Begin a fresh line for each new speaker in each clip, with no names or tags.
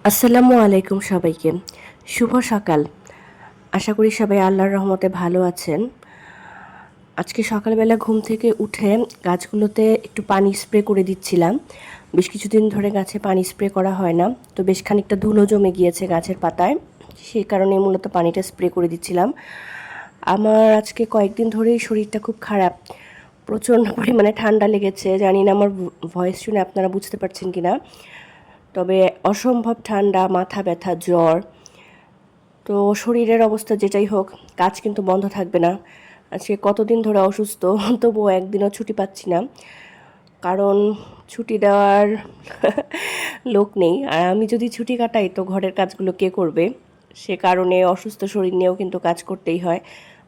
আসসালামু আলাইকুম সবাইকে। শুভ সকাল। আশা করি সবাই আল্লাহর রহমতে ভালো আছেন। আজকে সকালবেলা ঘুম থেকে উঠে গাছগুলোতে একটু পানি স্প্রে করে দিচ্ছিলাম। বেশ কিছুদিন ধরে গাছে পানি স্প্রে করা হয় না, তো বেশ খানিকটা ধুলো জমে গিয়েছে গাছের পাতায়, সেই কারণে মূলত পানিটা স্প্রে করে দিচ্ছিলাম। আমার আজকে কয়েকদিন ধরেই শরীরটা খুব খারাপ, প্রচণ্ড পরিমাণে ঠান্ডা লেগেছে। জানি না আমার ভয়েস শুনে আপনারা বুঝতে পারছেন কি না, তবে অসম্ভব ঠান্ডা, মাথা ব্যথা, জ্বর। তো শরীরের অবস্থা যেটাই হোক, কাজ কিন্তু বন্ধ থাকবে না। আজকে কতদিন ধরে অসুস্থ, তবুও একদিনও ছুটি পাচ্ছি না, কারণ ছুটি দেওয়ার লোক নেই। আর আমি যদি ছুটি কাটাই তো ঘরের কাজগুলো কে করবে? সে কারণে অসুস্থ শরীর নিয়েও কিন্তু কাজ করতেই হয়।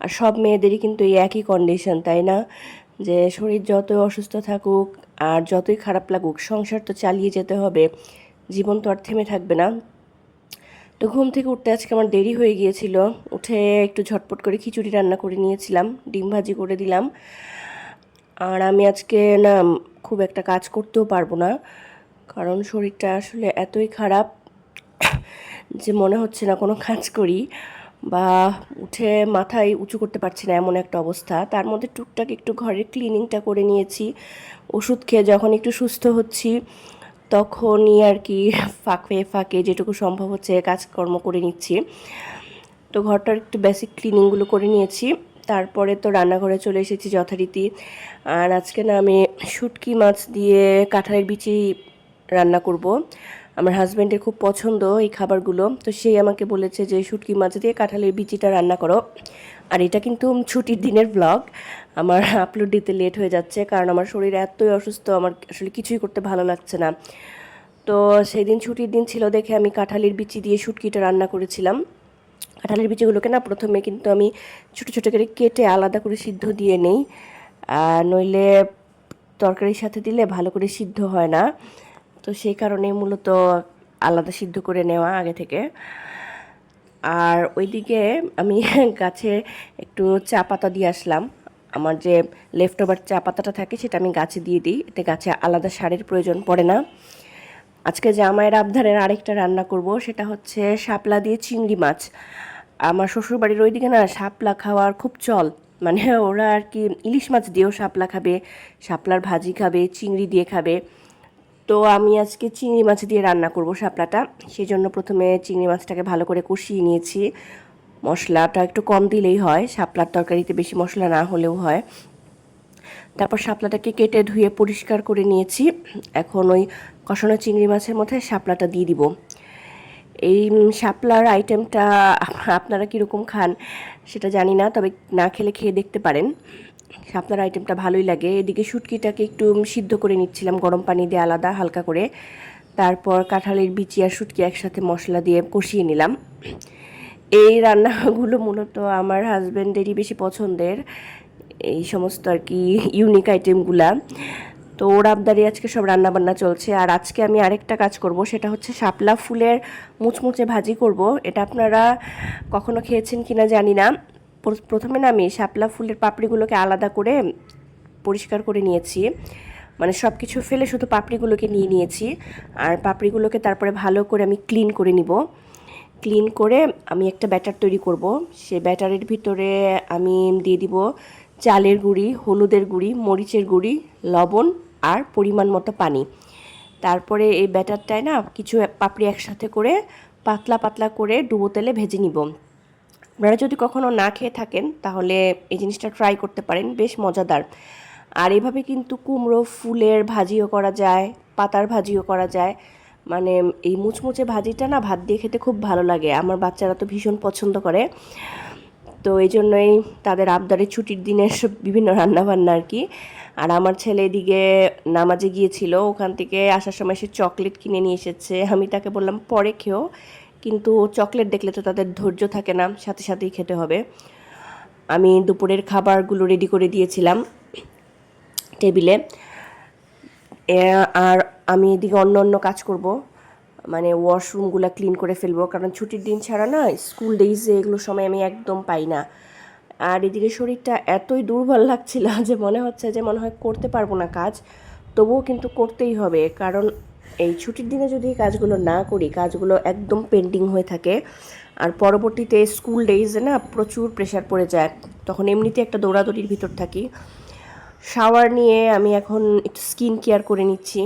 আর সব মেয়েদেরই কিন্তু এই একই কন্ডিশন, তাই না? যে শরীর যতই অসুস্থ থাকুক আর যতই খারাপ লাগুক, সংসার তো চালিয়ে যেতে হবে, জীবন তো আর থেমে থাকবে না। তো ঘুম থেকে উঠতে আজকে আমার দেরি হয়ে গিয়েছিল। উঠে একটু ঝটপট করে খিচুড়ি রান্না করে নিয়েছিলাম, ডিম ভাজি করে দিলাম। আর আমি আজকে না খুব একটা কাজ করতেও পারবো না, কারণ শরীরটা আসলে এতই খারাপ যে মনে হচ্ছে না কোনো কাজ করি, বা উঠে মাথায় উঁচু করতে পারছি না, এমন একটা অবস্থা। তার মধ্যে টুকটাক একটু ঘরের ক্লিনিংটা করে নিয়েছি। ওষুধ খেয়ে যখন একটু সুস্থ হচ্ছি তখনই আর কি ফাঁকে ফাঁকে যেটুকু সম্ভব হচ্ছে কাজকর্ম করে নিচ্ছি। তো ঘরটার একটু বেসিক ক্লিনিংগুলো করে নিয়েছি, তারপরে তো রান্নাঘরে চলে এসেছি যথারীতি। আর আজকে না আমি শুটকি মাছ দিয়ে কাঁঠালের বিচি রান্না করব। আমার হাজব্যান্ডের খুব পছন্দ এই খাবারগুলো, তো সেই আমাকে বলেছে যে শুটকি মাছ দিয়ে কাঁঠালের বিচিটা রান্না করো। আর এটা কিন্তু ছুটির দিনের ব্লগ, আমার আপলোড দিতে লেট হয়ে যাচ্ছে, কারণ আমার শরীর এতই অসুস্থ, আমার আসলে কিছুই করতে ভালো লাগছে না। তো সেই দিন ছুটির দিন ছিল দেখে আমি কাঁঠালের বিচি দিয়ে শুটকিটা রান্না করেছিলাম। কাঁঠালের বিচিগুলোকে না প্রথমে কিন্তু আমি ছোটো ছোটো করে কেটে আলাদা করে সিদ্ধ দিয়ে নেই, নইলে তরকারির সাথে দিলে ভালো করে সিদ্ধ হয় না। তো সেই কারণে মূলত আলাদা সিদ্ধ করে নেওয়া আগে থেকে। আর ওইদিকে আমি গাছে একটু চা পাতা দিয়ে আসলাম। আমার যে লেফট ওভার চা পাতাটা থাকে সেটা আমি গাছে দিয়ে দিই, এতে গাছে আলাদা সারের প্রয়োজন পড়ে না। আজকে জামাইয়ের আবদারের আরেকটা রান্না করব, সেটা হচ্ছে শাপলা দিয়ে চিংড়ি মাছ। আমার শ্বশুরবাড়ির ওইদিকে না শাপলা খাওয়ার খুব চল, মানে ওরা আর কি ইলিশ মাছ দিয়েও শাপলা খাবে, শাপলার ভাজি খাবে, চিংড়ি দিয়ে খাবে। তো আমি আজকে চিংড়ি মাছ দিয়ে রান্না করব শাপলাটা। সেই জন্য প্রথমে চিংড়ি মাছটাকে ভালো করে কষিয়ে নিয়েছি। মশলাটা একটু কম দিলেই হয়, শাপলার তরকারিতে বেশি মশলা না হলেও হয়। তারপর শাপলাটাকে কেটে ধুয়ে পরিষ্কার করে নিয়েছি। এখন ওই কষানো চিংড়ি মাছের মধ্যে শাপলাটা দিয়ে দিব। এই শাপলার আইটেমটা আপনারা কীরকম খান সেটা জানি না, তবে না খেলে খেয়ে দেখতে পারেন। শাপলার আইটেমটা ভালোই লাগে। এদিকে শুটকিটাকে একটু সিদ্ধ করে নিচ্ছিলাম গরম পানি দিয়ে আলাদা হালকা করে। তারপর কাঁঠালের বিচি আর শুটকি একসাথে মশলা দিয়ে কষিয়ে নিলাম। এই রান্নাগুলো মূলত আমার হাজব্যান্ডেরই বেশি পছন্দের, এই সমস্ত আর কি ইউনিক আইটেমগুলা। তো ওর আবদারি আজকে সব রান্নাবান্না চলছে। আর আজকে আমি আরেকটা কাজ করব, সেটা হচ্ছে শাপলা ফুলের মুচমুচে ভাজি করব। এটা আপনারা কখনো খেয়েছেন কিনা জানি না। প্রথমে না আমি শাপলা ফুলের পাপড়িগুলোকে আলাদা করে পরিষ্কার করে নিয়েছি, মানে সব কিছু ফেলে শুধু পাপড়িগুলোকে নিয়ে নিয়েছি। আর পাপড়িগুলোকে তারপরে ভালো করে আমি ক্লিন করে নিব। ক্লিন করে আমি একটা ব্যাটার তৈরি করব। সে ব্যাটারের ভিতরে আমি দিয়ে দিব চালের গুঁড়ি, হলুদের গুঁড়ি, মরিচের গুঁড়ি, লবণ আর পরিমাণ মতো পানি। তারপরে এই ব্যাটারটায় না কিছু পাপড়ি একসাথে করে পাতলা পাতলা করে ডুবো তেলে ভেজে নিব। আপনারা যদি কখনো না খেয়ে থাকেন তাহলে এই জিনিসটা ট্রাই করতে পারেন, বেশ মজাদার। আর এভাবে কিন্তু কুমড়ো ফুলের ভাজিও করা যায়, পাতার ভাজিও করা যায়। মানে এই মুচমুচে ভাজিটা না ভাত দিয়ে খেতে খুব ভালো লাগে, আমার বাচ্চারা তো ভীষণ পছন্দ করে। তো এই জন্যই তাদের আবদারে ছুটির দিনের সব বিভিন্ন রান্নাবান্না আর কি। আর আমার ছেলে এদিকে নামাজে গিয়েছিল, ওখান থেকে আসার সময় সে চকলেট কিনে নিয়ে এসেছে। আমি তাকে বললাম পরে খেও, কিন্তু চকলেট দেখলে তো তাদের ধৈর্য থাকে না, সাথে সাথেই খেতে হবে। আমি দুপুরের খাবারগুলো রেডি করে দিয়েছিলাম টেবিলে। আর আমি এদিকে অন্য অন্য কাজ করব, মানে ওয়াশরুমগুলো ক্লিন করে ফেলবো, কারণ ছুটির দিন ছাড়া না স্কুল ডেইজে এগুলো সময় আমি একদম পাই না। আর এদিকে শরীরটা এতই দুর্বল লাগছিল যে মনে হচ্ছে যে মনে হয় করতে পারবো না কাজ, তবুও কিন্তু করতেই হবে, কারণ এই ছুটির দিনে যদি কাজগুলো না করি, কাজগুলো একদম পেন্ডিং হয়ে থাকে, আর পরবর্তীতে স্কুল ডেইজে না প্রচুর প্রেশার পড়ে যায়, তখন এমনিতে একটা দৌড়াদৌড়ির ভিতর থাকি। শাওয়ার নিয়ে আমি এখন একটু স্কিন কেয়ার করে নিচ্ছি।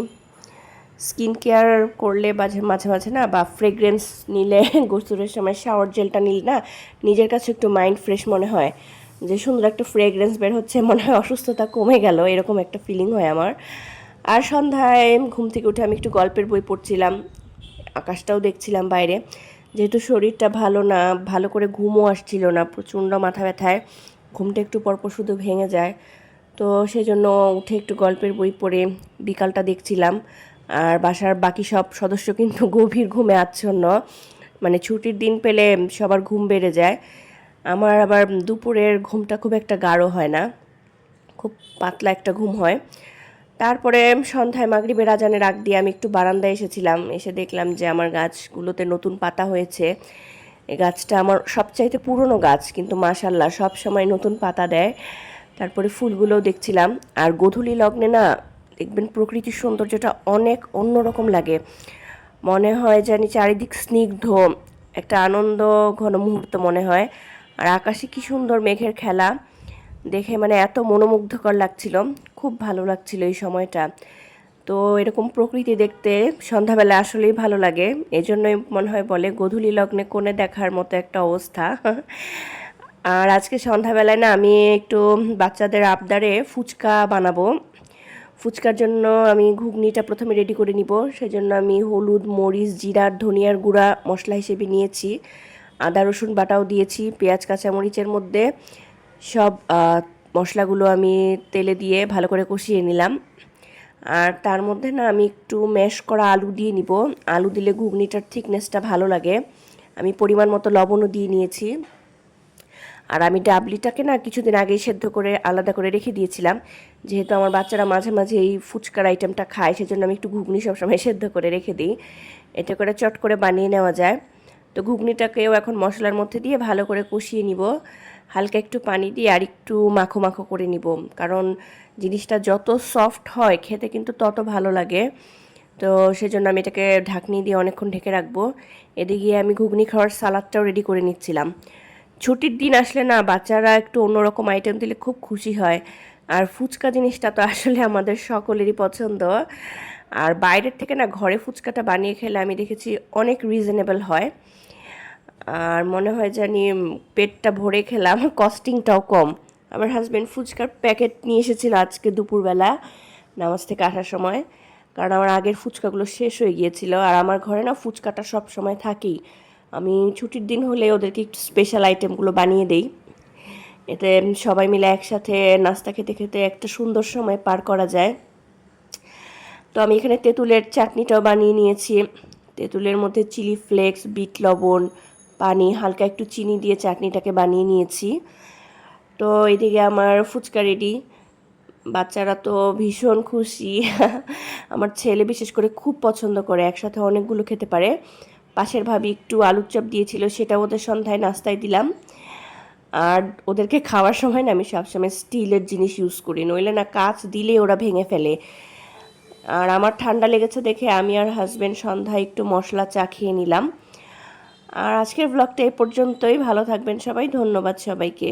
স্কিন কেয়ার করলে মাঝে মাঝে মাঝে না, বা ফ্রেগরেন্স নিলে গোসলের সময় শাওয়ার জেলটা নিলে না নিজের কাছে একটু মাইন্ড ফ্রেশ মনে হয়, যে সুন্দর একটা ফ্রেগরেন্স বের হচ্ছে, মনে হয় অসুস্থতা কমে গেল, এরকম একটা ফিলিং হয় আমার। আর সন্ধ্যায় ঘুম থেকে উঠে আমি একটু গল্পের বই পড়ছিলাম, আকাশটাও দেখছিলাম বাইরে। যেহেতু শরীরটা ভালো না, ভালো করে ঘুমও আসছিল না, প্রচণ্ড মাথা ব্যথায় ঘুমটা একটু পরপর শুধু ভেঙে যায়, তো সেই জন্য উঠে একটু গল্পের বই পড়ে বিকালটা দেখছিলাম। আর বাসার বাকি সব সদস্য কিন্তু গভীর ঘুমে আচ্ছন্ন, মানে ছুটির দিন পেলে সবার ঘুম বেড়ে যায়। আমার আবার দুপুরের ঘুমটা খুব একটা গাঢ় হয় না, খুব পাতলা একটা ঘুম হয়। তারপরে সন্ধ্যায় মাগরিবের আজানের আগ দিয়ে আমি একটু বারান্দায় এসেছিলাম, এসে দেখলাম যে আমার গাছগুলোতে নতুন পাতা হয়েছে। এই গাছটা আমার সবচাইতে পুরনো গাছ, কিন্তু মাশাল্লাহ সব সময় নতুন পাতা দেয়। তারপরে ফুলগুলোও দেখছিলাম। আর গোধূলি লগ্নে না দেখবেন প্রকৃতির সৌন্দর্যটা অনেক অন্যরকম লাগে, মনে হয় জানি চারিদিক স্নিগ্ধ, একটা আনন্দ ঘন মুহূর্ত মনে হয়। আর আকাশে কি সুন্দর মেঘের খেলা দেখে মানে এত মনোমুগ্ধকর লাগছিল, খুব ভালো লাগছিল এই সময়টা। তো এরকম প্রকৃতি দেখতে সন্ধ্যাবেলা আসলেই ভালো লাগে, এজন্যই মনে হয় বলে গোধূলি লগ্নে কোণে দেখার মতো একটা অবস্থা। আর আজকে সন্ধ্যাবেলায় না আমি একটু বাচ্চাদের আবদারে ফুচকা বানাবো। ফুচকার জন্য আমি ঘুগনিটা প্রথমে রেডি করে নিব, সেজন্য আমি হলুদ, মরিচ, জিরার, ধনিয়ার গুঁড়া মশলা হিসেবে নিয়েছি, আদা রসুন বাটাও দিয়েছি, পেঁয়াজ কাঁচামরিচের মধ্যে সব মশলাগুলো আমি তেলে দিয়ে ভালো করে কষিয়ে নিলাম। আর তার মধ্যে না আমি একটু ম্যাশ করা আলু দিয়ে নিব, আলু দিলে ঘুগনিটার থিকনেসটা ভালো লাগে। আমি পরিমাণ মতো লবণও দিয়ে নিয়েছি। আর আমি ডাবলিটাকে না কিছুদিন আগেই সেদ্ধ করে আলাদা করে রেখে দিয়েছিলাম, যেহেতু আমার বাচ্চারা মাঝে মাঝে এই ফুচকার আইটেমটা খায়, সেজন্য আমি একটু ঘুগনি সবসময় সেদ্ধ করে রেখে দিই, এতে করে চট করে বানিয়ে নেওয়া যায়। তো ঘুগনিটাকেও এখন মশলার মধ্যে দিয়ে ভালো করে কষিয়ে নিব, হালকা একটু পানি দিয়ে আর একটু মাখো মাখো করে নিব, কারণ জিনিসটা যত সফট হয় খেতে কিন্তু তত ভালো লাগে। তো সেজন্য আমি এটাকে ঢাকনি দিয়ে অনেকক্ষণ ঢেকে রাখবো। এদিকে আমি ঘুগনি খাওয়ার সালাদটাও রেডি করে নিচ্ছিলাম। ছুটির দিন আসলে না বাচ্চারা একটু অন্যরকম আইটেম দিলে খুব খুশি হয়। আর ফুচকা জিনিসটা তো আসলে আমাদের সকলেরই পছন্দ। আর বাইরের থেকে না ঘরে ফুচকাটা বানিয়ে খেলে আমি দেখেছি অনেক রিজনেবল হয়, আর মনে হয় জানি পেটটা ভরে খেলাম, কস্টিংটাও কম। আমার হাজব্যান্ড ফুচকার প্যাকেট নিয়ে এসেছিল আজকে দুপুরবেলা নামাজ থেকে আসার সময়, কারণ আমার আগের ফুচকাগুলো শেষ হয়ে গিয়েছিল। আর আমার ঘরে না ফুচকাটা সব সময় থাকেই, আমি ছুটির দিন হলে ওদেরকে একটু স্পেশাল আইটেমগুলো বানিয়ে দেই, এতে সবাই মিলে একসাথে নাস্তা খেতে খেতে একটা সুন্দর সময় পার করা যায়। তো আমি এখানে তেঁতুলের চাটনিটাও বানিয়ে নিয়েছি, তেঁতুলের মধ্যে চিলি ফ্লেক্স, বিট লবণ, পানি, হালকা একটু চিনি দিয়ে চাটনিটাকে বানিয়ে নিয়েছি। তো এদিকে আমার ফুচকা রেডি, বাচ্চারা তো ভীষণ খুশি। আমার ছেলে বিশেষ করে খুব পছন্দ করে, একসাথে অনেকগুলো খেতে পারে। পাশের ভাবি একটু আলুর চপ দিয়েছিল, সেটা ওদের সন্ধ্যায় নাস্তায় দিলাম। আর ওদেরকে খাওয়ার সময় না আমি সবসময় স্টিলের জিনিস ইউজ করি, নইলে না কাঁচ দিলে ওরা ভেঙে ফেলে। আর আমার ঠান্ডা লেগেছে দেখে আমি আর হাজব্যান্ড সন্ধ্যায় একটু মশলা চা খেয়ে নিলাম। আর আজকের ব্লগটা এ পর্যন্তই, ভালো থাকবেন সবাই, ধন্যবাদ সবাইকে।